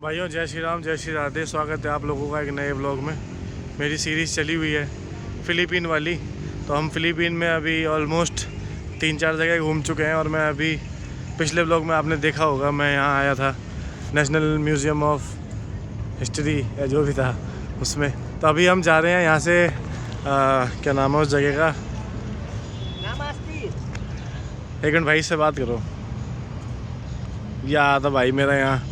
भाइयों जय श्री राम जय श्री राधे। स्वागत है आप लोगों का एक नए ब्लॉग में। मेरी सीरीज़ चली हुई है फ़िलीपीन वाली। तो हम फ़िलीपीन में अभी ऑलमोस्ट 3-4 जगह घूम चुके हैं। और मैं अभी पिछले ब्लॉग में आपने देखा होगा मैं यहाँ आया था नेशनल म्यूज़ियम ऑफ हिस्ट्री या जो भी था उसमें। तो अभी हम जा रहे हैं यहाँ से क्या नाम है उस जगह का। एक मिनट भाई से बात करो। या था भाई मेरा यहाँ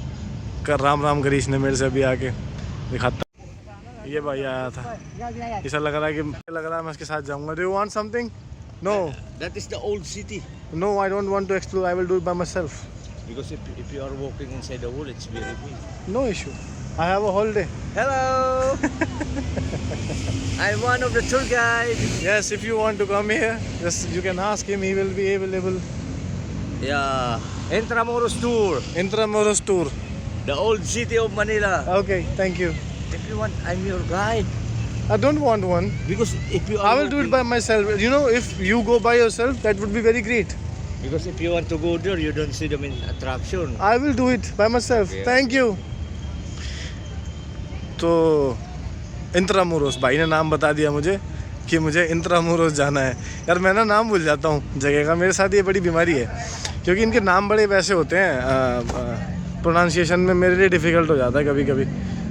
कर राम राम करी इसने मेरे से अभी आके दिखाता। ये भाई आया था, ऐसा लग रहा है मैं इसके साथ जाऊंगा। Do you want something? No, That is the old city. No I don't want to explore, I will do it by myself. Because if you are walking inside the wall, it's very big. No issue, I have a holiday. Hello. I'm one of the tour guide. Yes, if you want to come here just you can ask him, he will be available. Yeah. Intramuros tour. Intramuros tour. The old city of Manila. Okay, thank you. If you want, I'm your guide. I don't want one, Because if you are I will do it by myself. You know, if you go by yourself that would be very great. Because if you want to go there, you don't see the main attraction. I will do it by my self, thank you. तो इंट्रामुरोस भाई ने नाम बता दिया मुझे कि मुझे इंट्रामुरोस जाना है। यार मैं ना नाम भूल जाता हूँ जगह का, मेरे साथ ये बड़ी बीमारी है क्योंकि इनके नाम बड़े वैसे होते हैं, प्रोनाउंसिएशन में मेरे लिए डिफ़िकल्ट हो जाता है कभी कभी।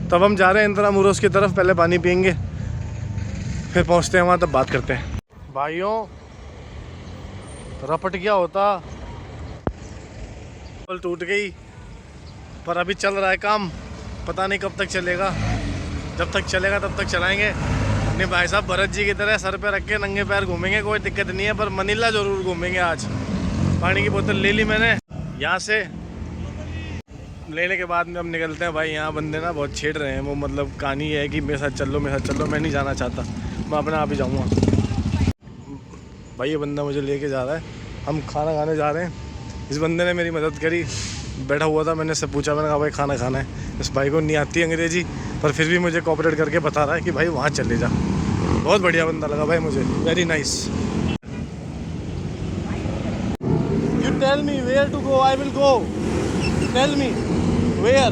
तब हम जा रहे हैं इंट्रामुरोस की तरफ, पहले पानी पियेंगे फिर पहुँचते हैं वहाँ, तब बात करते हैं। भाइयों रपट गया होता, पुल टूट गई, पर अभी चल रहा है काम। पता नहीं कब तक चलेगा, जब तक चलेगा तब तक चलाएंगे। नहीं भाई साहब भरत जी की तरह सर पे रख के नंगे पैर घूमेंगे, कोई दिक्कत नहीं है, पर मनीला ज़रूर घूमेंगे आज। पानी की बोतल ले ली मैंने यहाँ से, लेने के बाद में हम निकलते हैं। भाई यहाँ बंदे ना बहुत छेड़ रहे हैं, वो मतलब कहानी है कि मेरे साथ चल लो मेरे साथ चल लो। मैं नहीं जाना चाहता, मैं अपने आप ही जाऊँगा। भाई ये बंदा मुझे लेके जा रहा है, हम खाना खाने जा रहे हैं। इस बंदे ने मेरी मदद करी, बैठा हुआ था, मैंने इससे पूछा, मैंने कहा भाई खाना खाना है। इस भाई को नहीं आती अंग्रेज़ी, पर फिर भी मुझे कोऑपरेट करके बता रहा है कि भाई वहाँ चले जा। बहुत बढ़िया बंदा लगा भाई मुझे, very nice. You tell me where to go, I will go. Tell me where.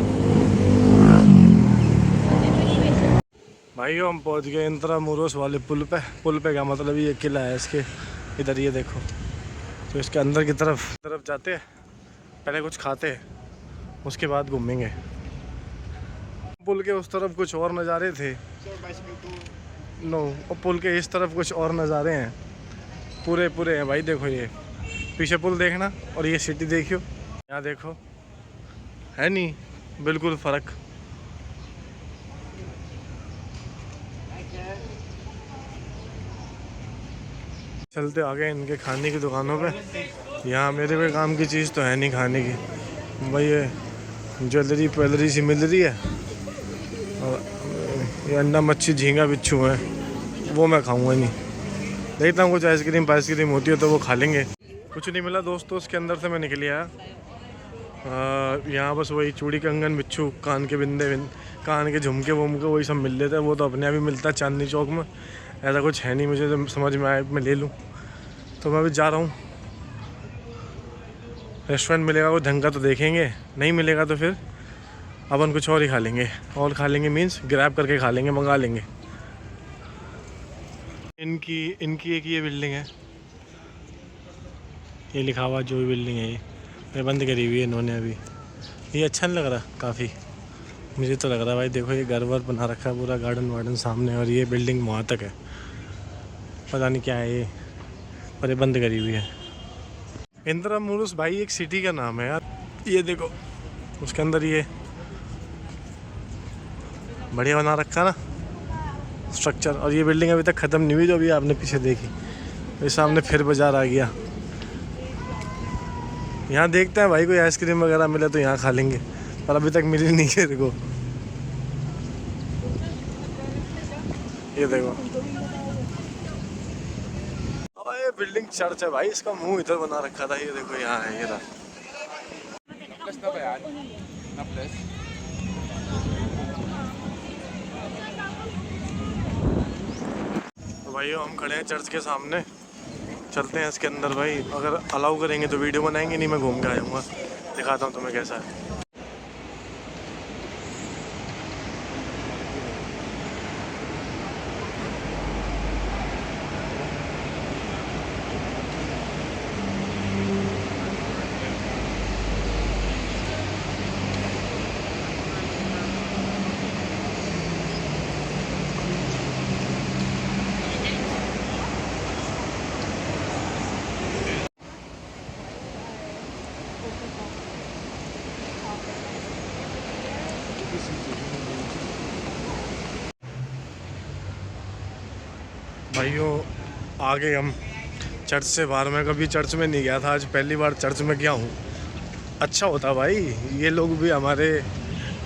भाइयों हम पहुँच गए इंट्रामुरोस वाले पुल पे। पुल पे क्या मतलब, ये किला है इसके इधर, ये देखो। तो इसके अंदर की तरफ जाते हैं, पहले कुछ खाते हैं, उसके बाद घूमेंगे। पुल के उस तरफ कुछ और नज़ारे थे, नो, और पुल के इस तरफ कुछ और नज़ारे हैं, पूरे हैं भाई। देखो ये पीछे पुल देखना और ये सिटी देखियो, यहाँ देखो, है नहीं बिल्कुल फ़र्क। चलते आ गए इनके खाने की दुकानों पे। यहाँ मेरे पे काम की चीज़ तो है नहीं खाने की भाई। ये ज्वेलरी सी मिल रही है, और ये अंडा मच्छी झींगा बिच्छू है, वो मैं खाऊंगा नहीं। देखता हूँ कुछ आइसक्रीम होती है तो वो खा लेंगे। कुछ नहीं मिला दोस्तों, उसके अंदर से मैं निकल आया। यहाँ बस वही चूड़ी कंगन बिच्छू, कान के बिंदे कान के झुमके वुमके वही सब मिल लेते हैं। वो तो अपने आप ही मिलता है चांदनी चौक में, ऐसा कुछ है नहीं। मुझे तो समझ में आया मैं ले लूँ, तो मैं अभी जा रहा हूँ। रेस्टोरेंट मिलेगा वो ढंग का तो देखेंगे, नहीं मिलेगा तो फिर अपन कुछ और ही खा लेंगे। और खा लेंगे मीन्स ग्रैब करके खा लेंगे, मंगा लेंगे। इनकी एक ये बिल्डिंग है, ये लिखा हुआ जो भी बिल्डिंग है ये बंद करी हुई है इन्होंने अभी। ये अच्छा नहीं लग रहा काफ़ी, मुझे तो लग रहा है भाई। देखो ये घर वर बना रखा है, पूरा गार्डन वार्डन सामने, और ये बिल्डिंग वहाँ तक है, पता नहीं क्या है ये, पर ये बंद करी हुई है। इंट्रामुरोस भाई एक सिटी का नाम है यार। ये देखो उसके अंदर ये बढ़िया बना रखा ना स्ट्रक्चर। और ये बिल्डिंग अभी तक ख़त्म नहीं हुई जो अभी आपने पीछे देखी। ये सामने फिर बाज़ार आ गया। यहाँ देखते हैं भाई कोई आइसक्रीम वगैरह मिले तो यहाँ खा लेंगे, पर अभी तक मिली नहीं है मेरे को। ये देखो ये बिल्डिंग चर्च है भाई, इसका मुंह इधर बना रखा था। ये देखो यहाँ है, ये रहा। तो भाइयों हम खड़े हैं चर्च के सामने, चलते हैं इसके अंदर भाई। अगर अलाउ करेंगे तो वीडियो बनाएंगे, नहीं मैं घूम के आ जाऊँगा, दिखाता हूँ तुम्हें कैसा है। भाइयों आ गए हम चर्च से बाहर। मैं कभी चर्च में नहीं गया था, आज पहली बार चर्च में गया हूँ। अच्छा होता भाई, ये लोग भी हमारे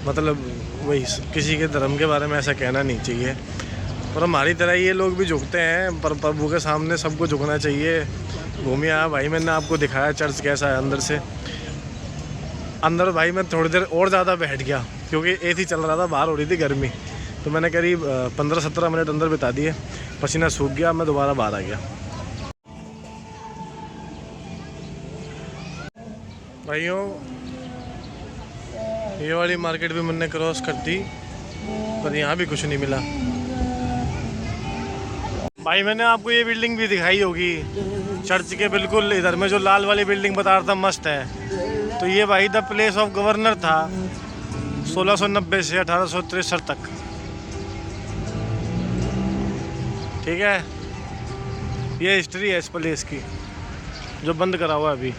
मतलब वही, किसी के धर्म के बारे में ऐसा कहना नहीं चाहिए, पर हमारी तरह ये लोग भी झुकते हैं, पर प्रभु के सामने सबको झुकना चाहिए। घूमिए आया भाई, मैंने आपको दिखाया चर्च कैसा है अंदर से। अंदर भाई मैं थोड़ी देर और ज़्यादा बैठ गया क्योंकि एसी चल रहा था, बाहर हो रही थी गर्मी, तो मैंने करीब 15-17 मिनट अंदर बिता दिए। पसीना सूख गया, मैं दोबारा बाहर आ गया। भाइयों ये वाली मार्केट भी मैंने क्रॉस कर दी, पर यहाँ भी कुछ नहीं मिला। भाई मैंने आपको ये बिल्डिंग भी दिखाई होगी चर्च के बिल्कुल इधर में, जो लाल वाली बिल्डिंग बता रहा था मस्त है, तो ये भाई द प्लेस ऑफ गवर्नर था 1690 से 1863 तक। ठीक है, ये हिस्ट्री है इस प्लेस की जो बंद करा हुआ है अभी।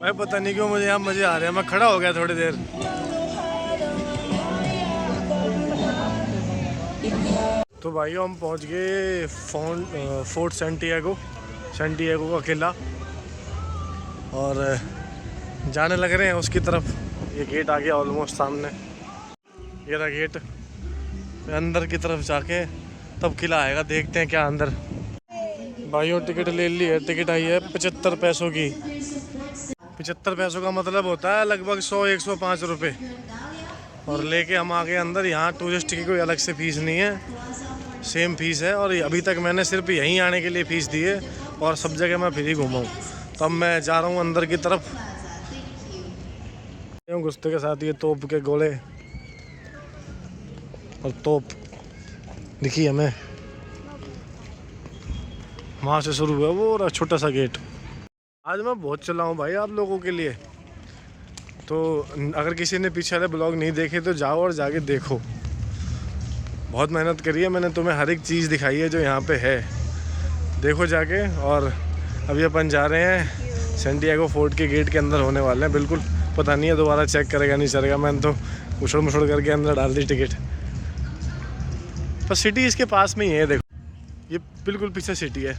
भाई पता नहीं क्यों मुझे यहाँ मजे आ रहे हैं, मैं खड़ा हो गया थोड़ी देर। तो भाइयों हम पहुँच गए फोर्ट सैंटियागो का किला, और जाने लग रहे हैं उसकी तरफ। ये गेट आ गया ऑलमोस्ट सामने, ये रहा गेट। अंदर की तरफ जाके तब किला आएगा, देखते हैं क्या अंदर। भाइयों टिकट ले ली है, टिकट आई है 75 पैसों की। 75 पैसों का मतलब होता है लगभग 100-105 रुपये, और लेके हम आ गए अंदर। यहाँ टूरिस्ट की कोई अलग से फीस नहीं है, सेम फीस है, और अभी तक मैंने सिर्फ यहीं आने के लिए फ़ीस दी है, और सब जगह मैं फ्री घूमा हूँ। तो अब मैं जा रहा हूँ अंदर की तरफ। घुसते के साथ ये तोप के गोले और तोप दिखी हमें, वहाँ से शुरू हुआ वो रहा छोटा सा गेट। आज मैं बहुत चला हूँ भाई आप लोगों के लिए, तो अगर किसी ने पीछे वाले ब्लॉग नहीं देखे तो जाओ और जाके देखो। बहुत मेहनत करी है मैंने, तुम्हें हर एक चीज़ दिखाई है जो यहाँ पे है, देखो जाके। और अभी अपन जा रहे हैं सैंटियागो फोर्ट के गेट के अंदर होने वाले हैं। बिल्कुल पता नहीं है दोबारा चेक करेगा नहीं चलेगा, मैंने तो उछड़ मुछड़ करके अंदर डाल दी टिकट। पर सिटी इसके पास में ही है, देखो ये बिल्कुल पीछे सिटी है।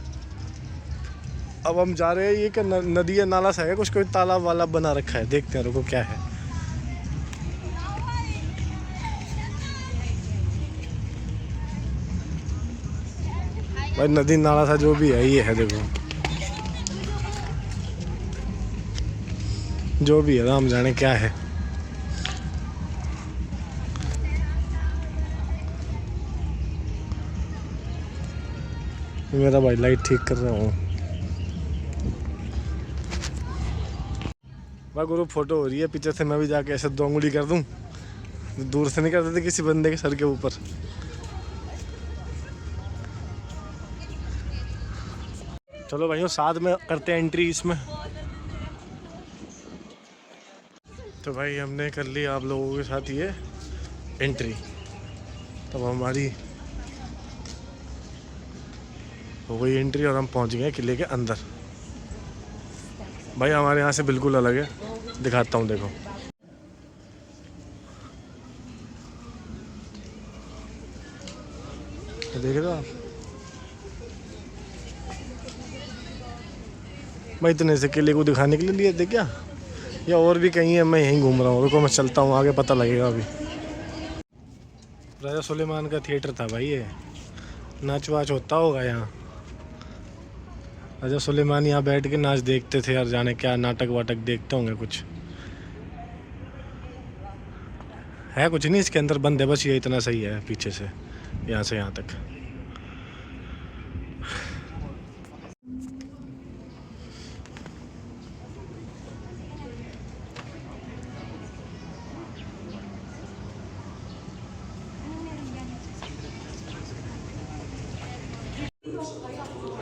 अब हम जा रहे हैं, ये क्या नदी है नाला सा है कुछ, कोई तालाब वाला बना रखा है, देखते हैं रुको क्या है। भाई नदी नाला सा जो भी है ये है, देखो जो भी है राम जाने क्या है। मेरा भाई लाइट ठीक कर रहा हूँ। भाई ग्रुप फोटो हो रही है पीछे से, मैं भी जाके ऐसे 2 उंगली कर दूं, दूर से नहीं कर देते किसी बंदे के सर के ऊपर। चलो भाइयों साथ में करते हैं एंट्री इसमें। तो भाई हमने कर ली आप लोगों के साथ ये एंट्री, तब हमारी हो गई एंट्री और हम पहुंच गए किले के अंदर। भाई हमारे यहाँ से बिल्कुल अलग है, दिखाता हूँ देखो। देख रहे हो आप भाई, इतने से किले को दिखाने के लिए लिए थे क्या, या और भी कहीं है? मैं यहीं घूम रहा हूँ, रुको मैं चलता हूँ आगे, पता लगेगा अभी। राजा सुलेमान का थिएटर था भाई, ये नाच वाच होता होगा यहाँ। राजा सुलेमान यहाँ बैठ के नाच देखते थे यार, जाने क्या नाटक वाटक देखते होंगे कुछ है, कुछ नहीं इसके अंदर, बंद है बस ये इतना सही है पीछे से यहाँ से यहाँ तक।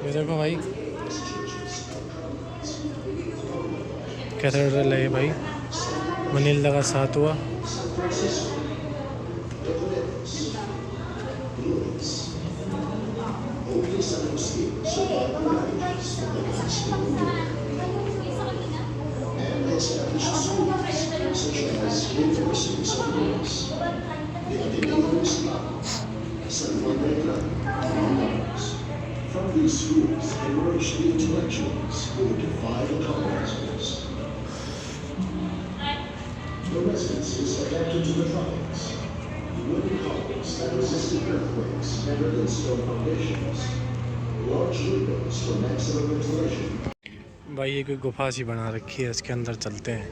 ये देखो भाई कैथेड्रल है भाई, मनीला का 7वां। From these schools emerged the intellectuals who would defy the colonizers. The residences adapted to the tropics. Wooden columns that resisted earthquakes and earthen stone foundations. Large windows for maximum ventilation. भाई ये कोई गुफा सी बना रखी है, इसके अंदर चलते हैं।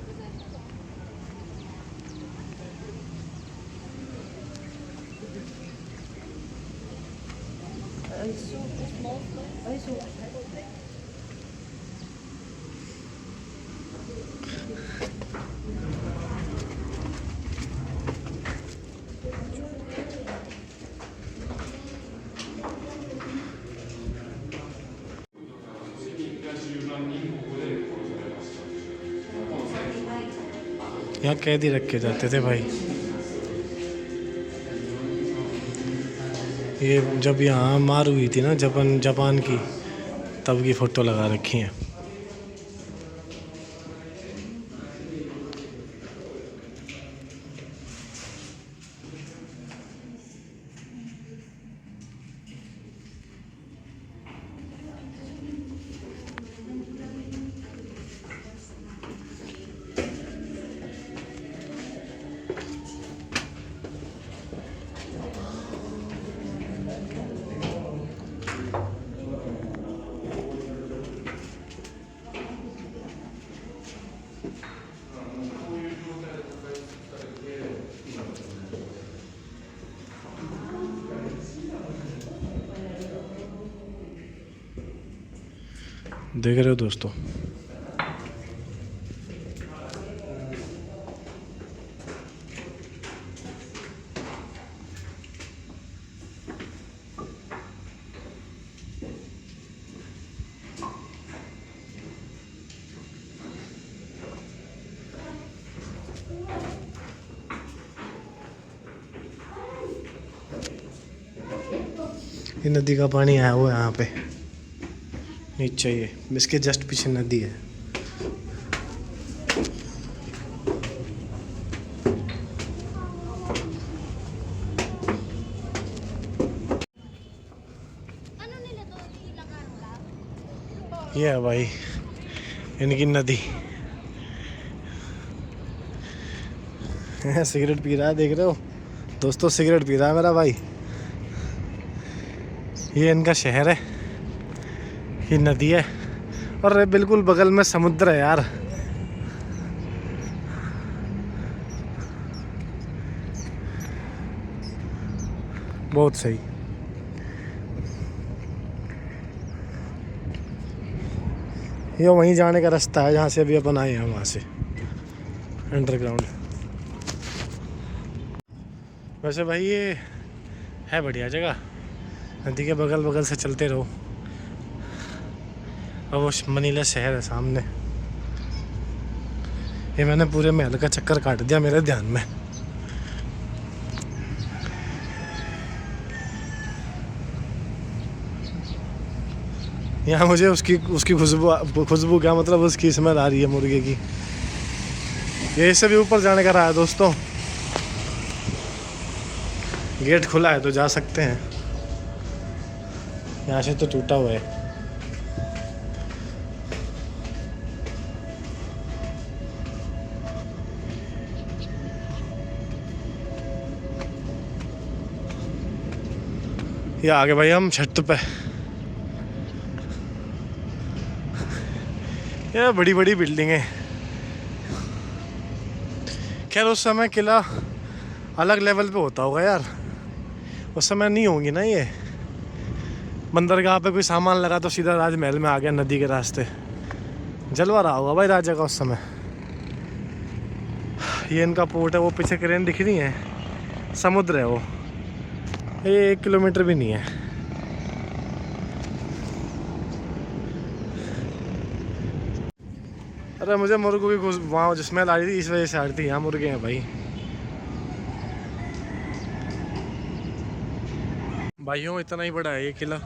यहाँ कैदी रखे जाते थे भाई। ये जब यहाँ मार हुई थी ना जापान की, तब की फ़ोटो लगा रखी हैं। देख रहे हो दोस्तों, ये नदी का पानी आया हुआ है यहाँ पे नीचे। ये इसके जस्ट पीछे नदी है। ये है भाई इनकी नदी। सिगरेट पी रहा है, देख रहे हो दोस्तों, सिगरेट पी रहा है मेरा भाई। ये इनका शहर है, ये नदी है और बिल्कुल बगल में समुद्र है यार। बहुत सही। ये वहीं जाने का रास्ता है जहाँ से अभी अपन आए हैं, वहाँ से अंडरग्राउंड। वैसे भाई ये है बढ़िया जगह, नदी के बगल बगल से चलते रहो और वो मनीला शहर है सामने। ये मैंने पूरे महल का चक्कर काट दिया मेरे ध्यान में। यहाँ मुझे उसकी खुशबू क्या मतलब उसकी स्मेल आ रही है मुर्गे की। ये इससे भी ऊपर जाने का रहा है दोस्तों, गेट खुला है तो जा सकते हैं। यहाँ से तो टूटा हुआ है। ये आगे भाई हम छत पे, ये बड़ी बड़ी बिल्डिंगें। खैर उस समय किला अलग लेवल पे होता होगा यार, उस समय नहीं होंगी ना। ये बंदरगाह पे कोई सामान लगा तो सीधा राजमहल में आ गया नदी के रास्ते। जलवा रहा होगा भाई राजा का उस समय। ये इनका पोर्ट है, वो पीछे क्रेन दिख रही है, समुद्र है वो। ये 1 किलोमीटर भी नहीं है। अरे मुझे मुर्गों की वहाँ जिसमें आ रही थी, इस वजह से आ रही थी। यहाँ मुर्गे हैं भाई। भाइयों इतना ही बड़ा है ये किला,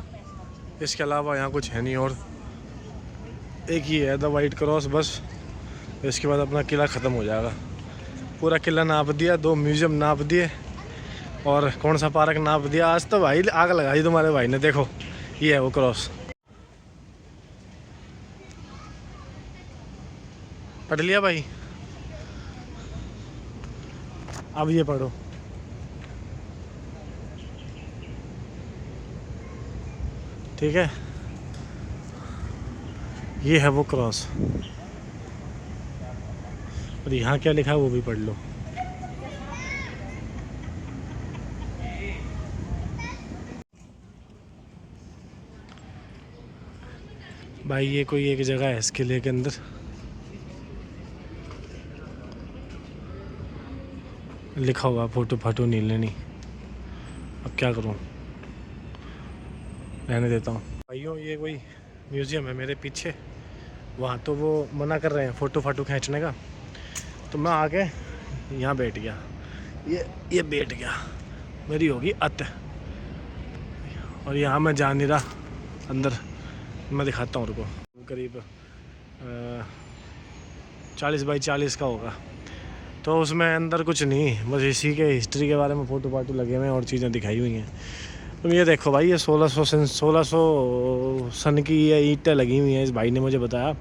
इसके अलावा यहाँ कुछ है नहीं। और एक ही है द वाइट क्रॉस, बस इसके बाद अपना किला ख़त्म हो जाएगा। पूरा किला नाप दिया, 2 म्यूज़ियम नाप दिए और कौन सा पार्क नाप दिया। आज तो भाई आग लगा दी तुम्हारे भाई ने। देखो ये है वो क्रॉस। पढ़ लिया भाई? अब ये पढ़ो। ठीक है, ये है वो क्रॉस। और यहाँ क्या लिखा है वो भी पढ़ लो। भाई ये कोई एक जगह है इस किले के अंदर, लिखा हुआ फ़ोटो फाटो नहीं लेनी। अब क्या करूँ, रहने देता हूँ। भाइयों ये कोई म्यूज़ियम है मेरे पीछे, वहाँ तो वो मना कर रहे हैं फ़ोटो फाटो खींचने का, तो मैं आके यहाँ बैठ गया। ये बैठ गया, मेरी होगी अत। और यहाँ मैं जा नहीं रहा अंदर, मैं दिखाता हूँ। रुको, करीब 40 बाई 40 का होगा। तो उसमें अंदर कुछ नहीं, बस इसी के हिस्ट्री के बारे में फ़ोटो फाटो लगे हुए हैं और चीज़ें दिखाई हुई हैं। तो ये देखो भाई, ये 1600 सन की ये ईंटें लगी हुई हैं। इस भाई ने मुझे बताया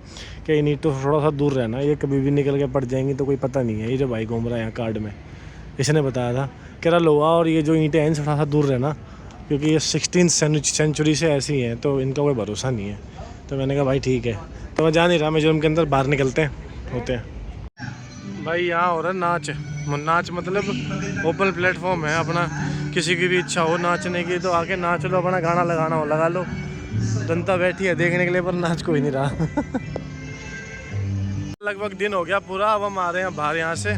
कि इन ईंटों से थोड़ा सा दूर रहना, ये कभी भी निकल के पड़ जाएंगी तो कोई पता नहीं है। ये जो भाई घूम रहा है यहाँ कार्ड में, इसने बताया था कह रहा लोहा और ये जो ईंटें हैं इनसे थोड़ा सा दूर रहना, क्योंकि ये 16th सेंचुरी से ऐसी हैं, तो इनका कोई भरोसा नहीं है। तो मैंने कहा भाई ठीक है। तो मैं जा नहीं रहा, मिज़ोरम के अंदर बाहर निकलते हैं होते हैं। भाई यहाँ हो रहा है नाच मतलब ओपन प्लेटफॉर्म है अपना। किसी की भी इच्छा हो नाचने की तो आके नाच लो, अपना गाना लगाना हो लगा लो। जनता बैठी है देखने के लिए, पर नाच कोई नहीं रहा। लगभग दिन हो गया पूरा, अब हम आ रहे हैं बाहर। यहाँ से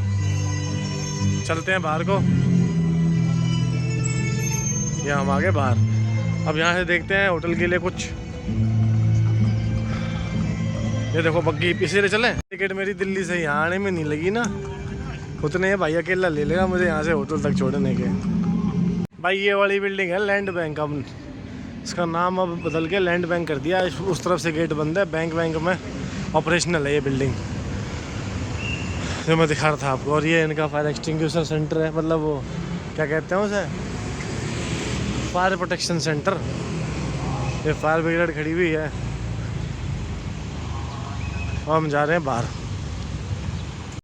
चलते हैं बाहर को, यहाँ हम आ गए बाहर। अब यहाँ से देखते हैं होटल के लिए कुछ। ये देखो बग्गी, इसीलिए चले। टिकट मेरी दिल्ली से यहाँ आने में नहीं लगी ना, उतने भाई अकेला ले लेगा मुझे यहाँ से होटल तक छोड़ने के। भाई ये वाली बिल्डिंग है लैंड बैंक, अब इसका नाम अब बदल के लैंड बैंक कर दिया। उस तरफ से गेट बंद है, बैंक में ऑपरेशनल है ये बिल्डिंग जो मैं दिखा रहा था आपको। और ये इनका फायर एक्सटिंग्विशर सेंटर है, मतलब वो क्या कहते हैं उसे, फायर प्रोटेक्शन सेंटर। ये फायर ब्रिगेड खड़ी हुई है और हम जा रहे हैं बाहर।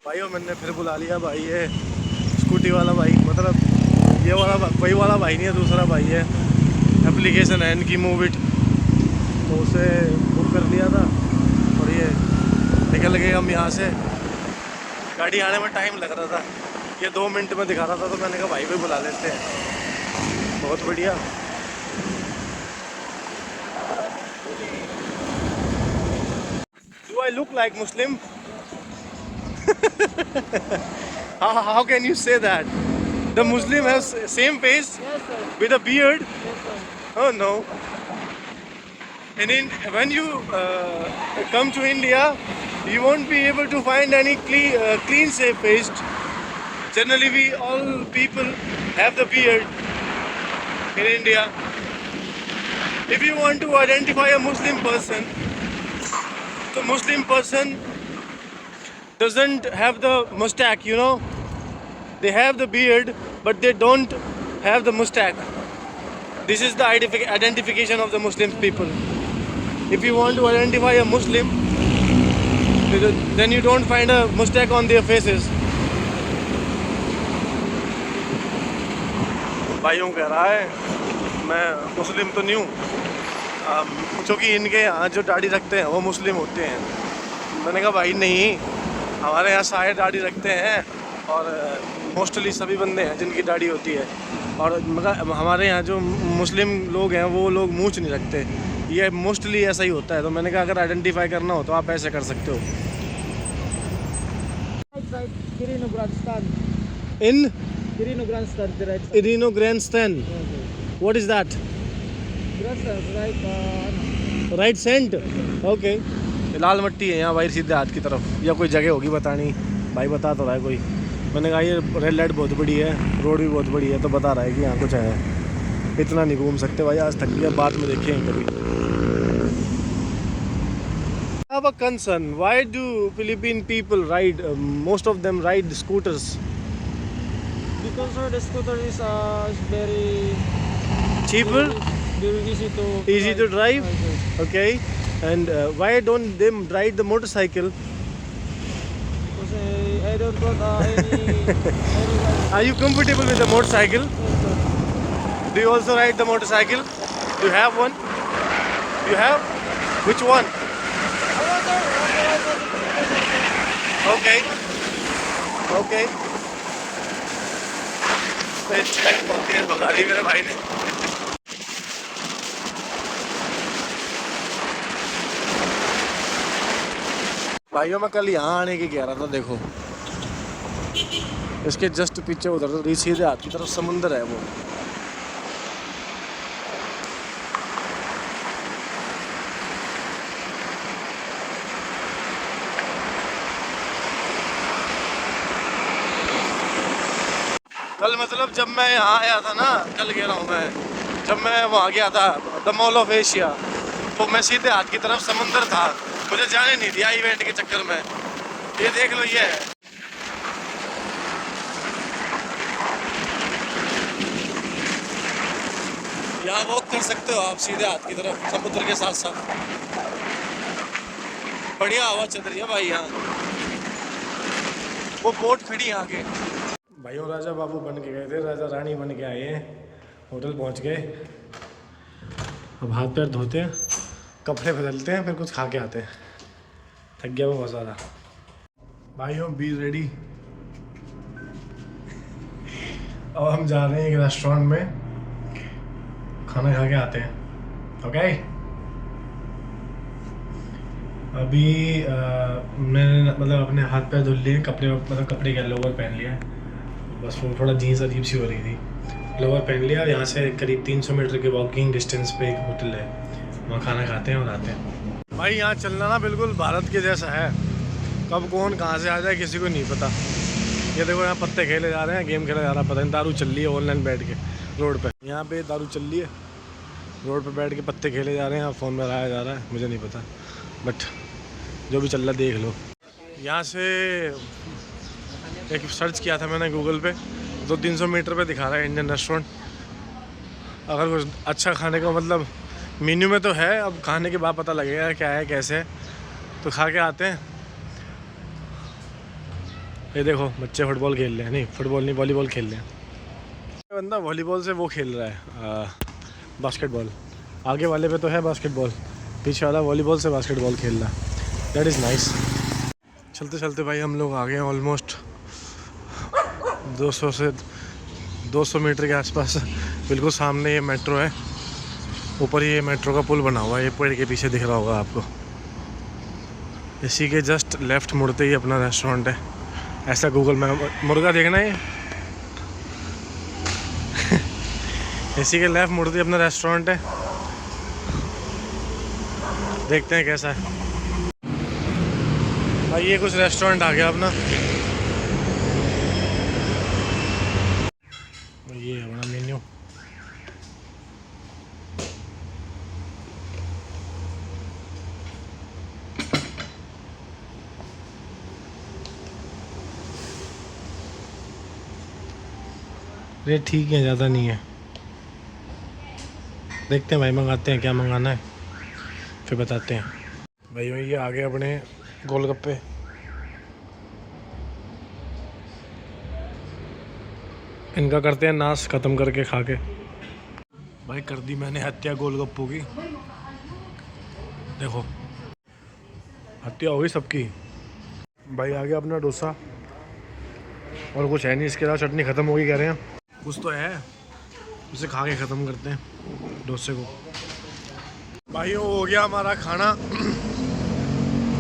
भाइयों मैंने फिर बुला लिया भाई, ये स्कूटी वाला भाई, मतलब ये वाला वही वाला भाई नहीं है, दूसरा भाई है। एप्लीकेशन है इनकी मूव इट, तो उसे बुक कर लिया था। और ये निकल गए हम यहाँ से। गाड़ी आने में टाइम लग रहा था, ये 2 मिनट में दिखा रहा था, तो मैंने कहा भाई भी बुला लेते हैं। बहुत बढ़िया। Do I look like Muslim? How can you say that? The Muslim has same face with a beard. Oh no. And when you come to India, you won't be able to find any clean shave faced. Generally, we all people have the beard in India. If you want to identify a Muslim person, the Muslim person doesn't have the mustache, you know. They have the beard, but they don't have the mustache. This is the identification of the Muslim people. If you want to identify a Muslim, then you don't find a mustache on their faces. भाइयों कह रहा है मैं मुस्लिम तो नहीं हूँ, क्योंकि इनके यहाँ जो दाढ़ी रखते हैं वो मुस्लिम होते हैं। मैंने कहा भाई नहीं, हमारे यहाँ सारे दाढ़ी रखते हैं और मोस्टली सभी बंदे हैं जिनकी दाढ़ी होती है। और मगर हमारे यहाँ जो मुस्लिम लोग हैं वो लोग मूंछ नहीं रखते, ये मोस्टली ऐसा ही होता है। तो मैंने कहा अगर आइडेंटिफाई करना हो तो आप ऐसे कर सकते हो। इन Irino Grandstand. What is that? Right cent. Okay. लाल मट्टी है यहाँ भाई, सीधे हाथ की तरफ, या कोई जगह होगी बता नहीं, भाई बता तो रहा है कोई। मैंने कहा ये रेड लाइट बहुत बड़ी है, रोड भी बहुत बड़ी है, तो बता रहा है कि यहाँ कुछ है। इतना नहीं घूम सकते भाई, आज थक गया, बाद में देखेंगे कभी। I have a concern. Why do Philippine people ride? Most of them ride scooters. Because sir, the scooter is very Cheaper, easy to drive. sir. Okay. And why don't they ride the motorcycle? Because I don't got any Are you comfortable with the motorcycle? Do you also ride the motorcycle? Do you have one? You have? Which one? Okay. Okay. भगा दी मेरे भाई ने। भाइयों मैं कल यहाँ आने की कह रहा था, देखो इसके जस्ट पीछे उधर सीधे हाथ की तरफ समुंदर है वो। कल मतलब जब मैं यहाँ आया था ना, कल कह रहा हूँ मैं, जब मैं वहाँ गया था द मॉल ऑफ एशिया, तो मैं सीधे हाथ की तरफ समुंदर था, मुझे जाने नहीं दिया इवेंट के चक्कर में। ये देख लो, ये है यहाँ वॉक कर सकते हो आप सीधे हाथ की तरफ समुद्र के साथ साथ। बढ़िया हवा चल रही है भाई यहाँ। वो बोट खड़ी है आगे। भाइयों राजा बाबू बन के गए थे, राजा रानी बन के आए हैं, होटल पहुँच गए। अब हाथ पैर धोते हैं, कपड़े बदलते हैं, फिर कुछ खा के आते हैं। थक गया वो बहुत ज़्यादा। भाइयों बी रेडी। अब हम जा रहे हैं एक रेस्टोरेंट में, खाना खा के आते हैं। ओके। अभी मैंने मतलब अपने हाथ पैर धुल लिए, कपड़े मतलब कपड़े क्या लोअर पहन लिया, बस वो थोड़ा जीन्स अजीब सी हो रही थी, लोअर पहन लिया। यहाँ से करीब 300 मीटर के वॉकिंग डिस्टेंस पे एक होटल है, वहाँ खाना खाते हैं और आते हैं। भाई यहाँ चलना ना बिल्कुल भारत के जैसा है, कब कौन कहाँ से आ जाए किसी को नहीं पता। ये देखो यहाँ पत्ते खेले जा रहे हैं, गेम खेला जा रहा है, पता नहीं दारू चल रही है ऑनलाइन बैठ के रोड पे। यहाँ पे दारू चल रही है, रोड पे बैठ के पत्ते खेले जा रहे हैं, फ़ोन में लगाया जा रहा है, मुझे नहीं पता, बट जो भी चल रहा है देख लो। यहाँ से एक सर्च किया था मैंने गूगल पे, 200-300 मीटर पे दिखा रहा है इंडियन रेस्टोरेंट। अगर कुछ अच्छा खाने का मतलब मेन्यू में तो है, अब खाने के बाद पता लगेगा क्या है कैसे है, तो खा के आते हैं। ये देखो बच्चे फुटबॉल खेल रहे हैं, नहीं फुटबॉल नहीं वॉलीबॉल खेल रहे हैं। बंदा वॉलीबॉल से वो खेल रहा है बास्केटबॉल, आगे वाले पे तो है बास्केटबॉल, पीछे वाला वॉलीबॉल से बास्केटबॉल खेल रहा है। That is nice. चलते चलते भाई हम लोग आ गए हैं ऑलमोस्ट 200 मीटर के आसपास। बिल्कुल सामने ये मेट्रो है, ऊपर ये मेट्रो का पुल बना हुआ है, ये पेड़ के पीछे दिख रहा होगा आपको। इसी के जस्ट लेफ़्ट मुड़ते ही अपना रेस्टोरेंट है। ऐसा गूगल मैप, मुर्गा देखना है इसी के लेफ़्ट मुड़ते ही अपना रेस्टोरेंट है, देखते हैं कैसा है भाई। ये कुछ रेस्टोरेंट आ गया अपना, ये है अपना मेन्यू। रेट ठीक है, ज़्यादा नहीं है। देखते हैं भाई, मंगाते हैं क्या मंगाना है फिर बताते हैं। भाई ये आ गए अपने गोलगप्पे। इनका करते हैं नाश ख़त्म करके खा के। भाई कर दी मैंने हत्या गोलगप्पों की, देखो हत्या हो गई सबकी। भाई आ गया अपना डोसा, और कुछ है नहीं इसके अलावा, चटनी ख़त्म हो गई कह रहे हैं। कुछ तो है, उसे खा के ख़त्म करते हैं डोसे को। भाई हो गया हमारा खाना,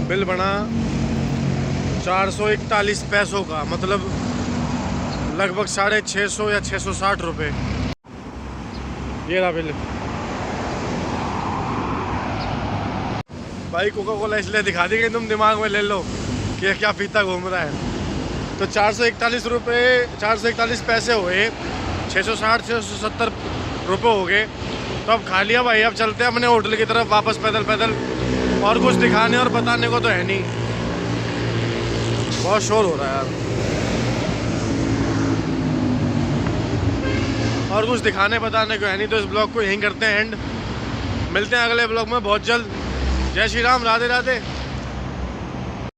बिल बना 441 पैसों का, मतलब लगभग 650 या 660 रुपये। ये रहा बिल। भाई कोका कोला इसलिए दिखा दी कि तुम दिमाग में ले लो कि क्या फीता घूम रहा है। तो 441 रुपये 441 पैसे हुए, 660 670 रुपये हो गए। तो अब खा लिया भाई, अब चलते हैं अपने होटल की तरफ वापस पैदल पैदल। और कुछ दिखाने और बताने को तो है नहीं, बहुत शोर हो रहा है यार। और कुछ दिखाने बताने को है नहीं, तो इस ब्लॉग को यहीं करते हैं एंड। मिलते हैं अगले ब्लॉग में बहुत जल्द। जय श्री राम, राधे राधे।